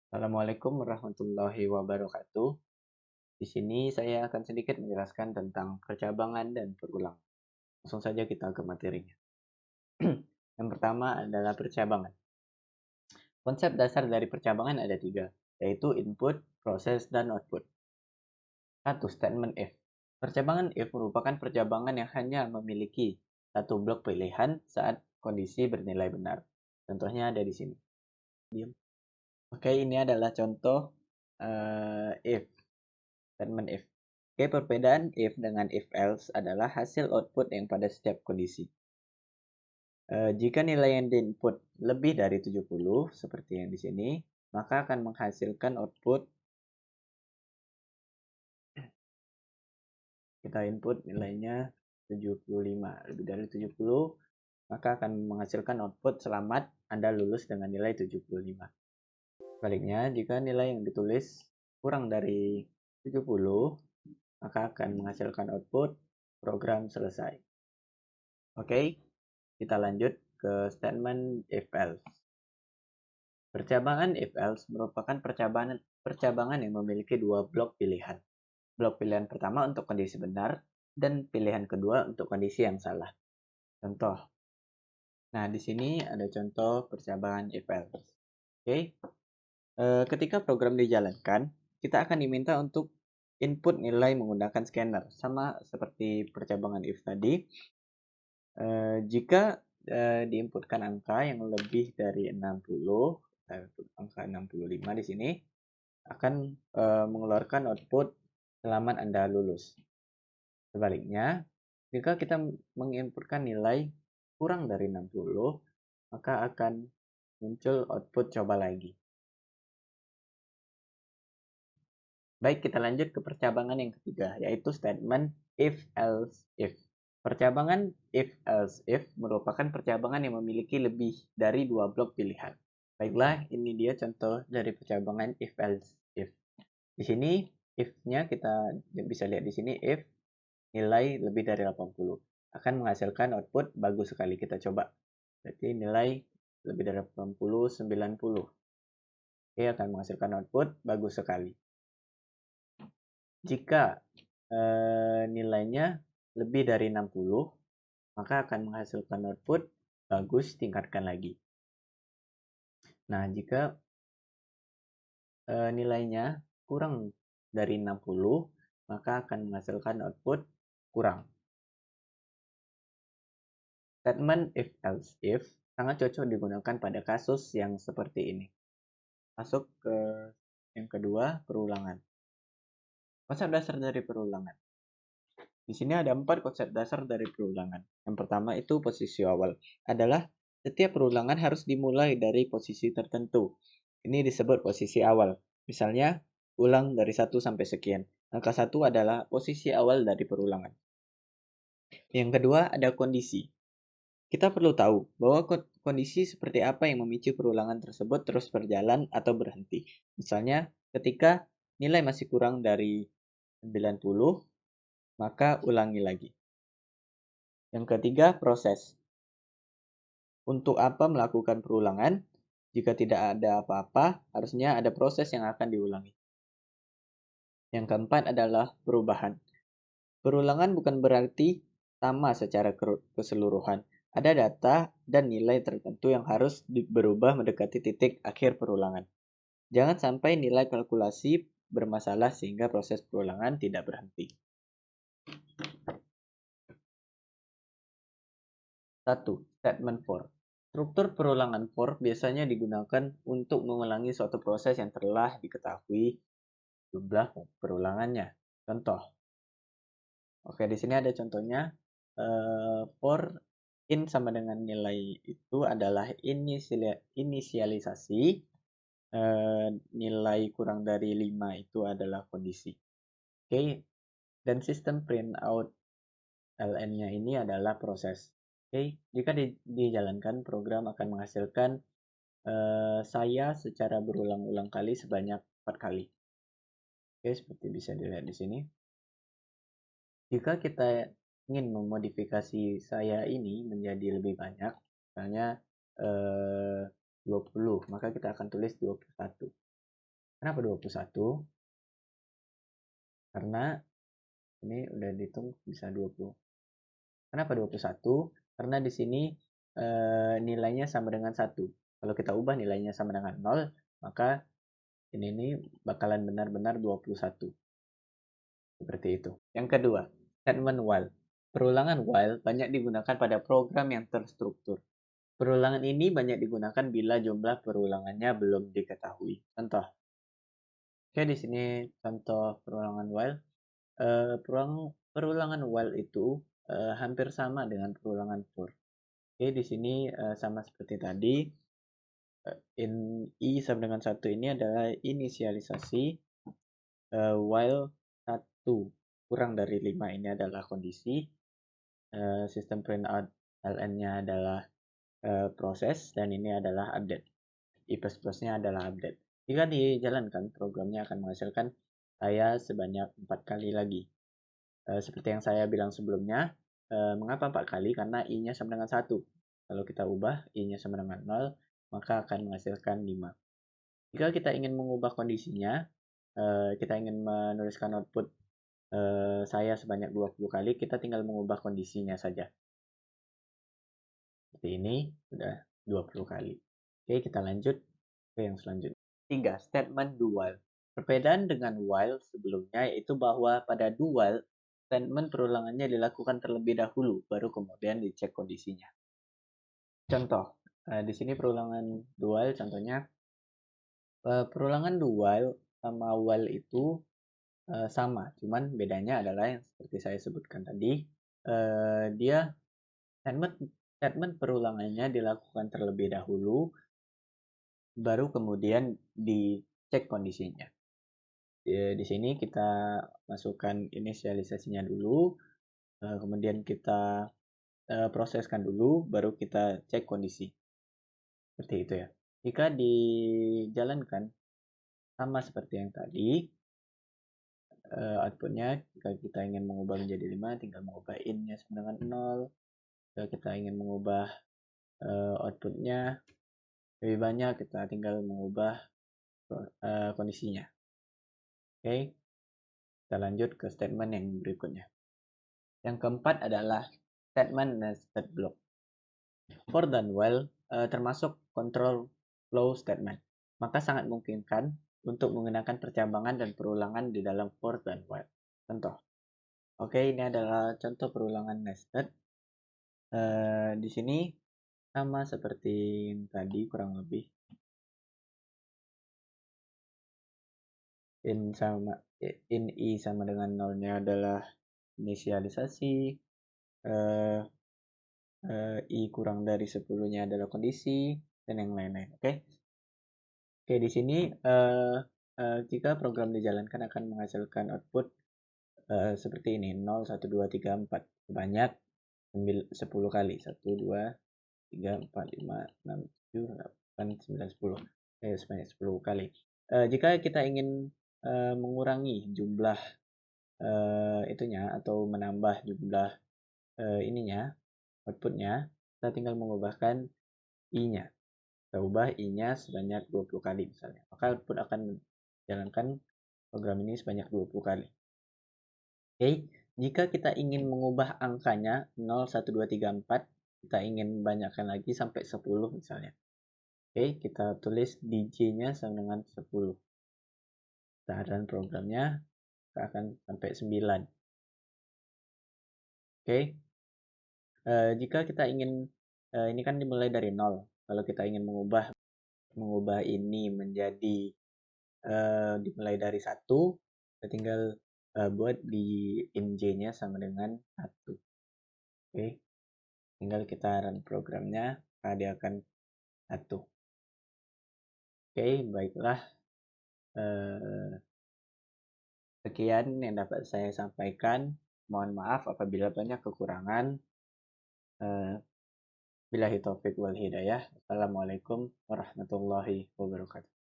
Assalamualaikum warahmatullahi wabarakatuh. Di sini saya akan sedikit menjelaskan tentang percabangan dan perulangan. Langsung saja kita ke materinya. Yang pertama adalah percabangan. Konsep dasar dari percabangan ada tiga, yaitu input, proses, dan output. Satu, statement if. Percabangan if merupakan percabangan yang hanya memiliki satu blok pilihan saat kondisi bernilai benar. Contohnya ada di sini. Diam. Oke, ini adalah contoh if. Statement if. Oke, perbedaan if dengan if else adalah hasil output yang pada setiap kondisi. Jika nilai yang diinput lebih dari 70, seperti yang di sini, maka akan menghasilkan output. Kita input nilainya 75. Lebih dari 70, maka akan menghasilkan output selamat Anda lulus dengan nilai 75. Sebaliknya, jika nilai yang ditulis kurang dari 70, maka akan menghasilkan output program selesai. Oke, kita lanjut ke statement if else. Percabangan if else merupakan percabangan yang memiliki dua blok pilihan. Blok pilihan pertama untuk kondisi benar dan pilihan kedua untuk kondisi yang salah. Contoh. Nah, di sini ada contoh percabangan if else. Oke. Ketika program dijalankan, kita akan diminta untuk input nilai menggunakan scanner, sama seperti percabangan if tadi. Jika diinputkan angka yang lebih dari 60, angka 65 di sini, akan mengeluarkan output selamat Anda lulus. Sebaliknya, jika kita menginputkan nilai kurang dari 60, maka akan muncul output coba lagi. Baik, kita lanjut ke percabangan yang ketiga, yaitu statement if else if. Percabangan if else if merupakan percabangan yang memiliki lebih dari dua blok pilihan. Baiklah, ini dia contoh dari percabangan if else if. Di sini if-nya kita bisa lihat di sini if nilai lebih dari 80 akan menghasilkan output bagus sekali. Kita coba. Berarti nilai lebih dari 80, 90. Oke, akan menghasilkan output bagus sekali. Jika nilainya lebih dari 60, maka akan menghasilkan output bagus, tingkatkan lagi. Nah, jika nilainya kurang dari 60, maka akan menghasilkan output kurang. Statement if else if sangat cocok digunakan pada kasus yang seperti ini. Masuk ke yang kedua, perulangan. Konsep dasar dari perulangan. Di sini ada 4 konsep dasar dari perulangan. Yang pertama itu posisi awal. Adalah setiap perulangan harus dimulai dari posisi tertentu. Ini disebut posisi awal. Misalnya, ulang dari 1 sampai sekian. Angka 1 adalah posisi awal dari perulangan. Yang kedua ada kondisi. Kita perlu tahu bahwa kondisi seperti apa yang memicu perulangan tersebut terus berjalan atau berhenti. Misalnya, ketika nilai masih kurang dari 90, maka ulangi lagi. Yang ketiga, proses. Untuk apa melakukan perulangan? Jika tidak ada apa-apa, harusnya ada proses yang akan diulangi. Yang keempat adalah perubahan. Perulangan bukan berarti sama secara keseluruhan. Ada data dan nilai tertentu yang harus berubah mendekati titik akhir perulangan. Jangan sampai nilai kalkulasi bermasalah sehingga proses perulangan tidak berhenti. 1. Statement for. Struktur perulangan for biasanya digunakan untuk mengulangi suatu proses yang telah diketahui jumlah perulangannya. Contoh. Oke, di sini ada contohnya. For in sama dengan nilai itu adalah inisialisasi. Nilai kurang dari 5 itu adalah kondisi. Oke, dan sistem print out ln-nya ini adalah proses. Oke, jika dijalankan, program akan menghasilkan saya secara berulang-ulang kali sebanyak 4 kali. Oke, seperti bisa dilihat di sini. Jika kita ingin memodifikasi saya ini menjadi lebih banyak, misalnya 20, maka kita akan tulis 21. Kenapa 21? Karena ini udah dihitung bisa 20. Kenapa 21? Karena di sini nilainya sama dengan 1. Kalau kita ubah nilainya sama dengan 0, maka ini bakalan benar-benar 21. Seperti itu. Yang kedua, statement while. Perulangan while banyak digunakan pada program yang terstruktur. Perulangan ini banyak digunakan bila jumlah perulangannya belum diketahui. Contoh. Oke, di sini contoh perulangan while. Perulangan while itu hampir sama dengan perulangan for. Oke, di sini sama seperti tadi. I sama dengan 1 ini adalah inisialisasi, while 1 kurang dari 5 ini adalah kondisi, sistem printout ln-nya adalah proses, dan ini adalah update. I++ nya adalah update. Jika dijalankan, programnya akan menghasilkan saya sebanyak 4 kali lagi. Seperti yang saya bilang sebelumnya, mengapa 4 kali? Karena I-nya sama dengan 1. Kalau kita ubah I-nya sama dengan 0, maka akan menghasilkan 5. Jika kita ingin mengubah kondisinya, kita ingin menuliskan output saya sebanyak 20 kali, kita tinggal mengubah kondisinya saja. Seperti ini, sudah 20 kali. Oke, kita lanjut ke yang selanjutnya. 3. Statement do while. Perbedaan dengan while sebelumnya yaitu bahwa pada do while, statement perulangannya dilakukan terlebih dahulu, baru kemudian dicek kondisinya. Contoh, di sini perulangan do while, contohnya, perulangan do while sama while itu sama, cuman bedanya adalah yang seperti saya sebutkan tadi, dia statement perulangannya dilakukan terlebih dahulu, baru kemudian dicek kondisinya. Di sini kita masukkan inisialisasinya dulu, kemudian kita proseskan dulu, baru kita cek kondisi. Seperti itu ya. Jika dijalankan sama seperti yang tadi, outputnya jika kita ingin mengubah menjadi 5, tinggal mengubah in-nya sama dengan 0. Jika kita ingin mengubah outputnya lebih banyak, kita tinggal mengubah kondisinya. Oke, kita lanjut ke statement yang berikutnya. Yang keempat adalah statement nested block. For dan while termasuk control flow statement, maka sangat memungkinkan untuk menggunakan percambangan dan perulangan di dalam for dan while. Contoh. Oke, ini adalah contoh perulangan nested. Di sini sama seperti yang tadi kurang lebih. In I sama dengan 0-nya adalah inisialisasi. I kurang dari 10-nya adalah kondisi, dan yang lain-lain. Oke. Oke, di sini jika program dijalankan akan menghasilkan output seperti ini, 0, 1, 2, 3, 4 sebanyak 10 kali. 1, 2, 3, 4, 5, 6, 7, 8, 9, 10. Sebanyak 10 kali. Jika kita ingin mengurangi jumlah itunya atau menambah jumlah ininya, outputnya, kita tinggal mengubahkan I-nya. Kita ubah I-nya sebanyak 20 kali misalnya. Maka output akan jalankan program ini sebanyak 20 kali. Oke, jika kita ingin mengubah angkanya 0, 1, 2, 3, 4, kita ingin banyakkan lagi sampai 10 misalnya. Oke, kita tulis DJ-nya sama dengan 10. Kita run programnya, kita akan sampai 9. Oke, jika kita ingin, ini kan dimulai dari 0. Kalau kita ingin mengubah ini menjadi dimulai dari 1, kita tinggal buat di inj-nya sama dengan 1. Oke, tinggal kita run programnya, maka dia akan 1. Oke, baiklah. Sekian yang dapat saya sampaikan. Mohon maaf apabila banyak kekurangan. Billahi taufiq wal hidayah. Assalamualaikum warahmatullahi wabarakatuh.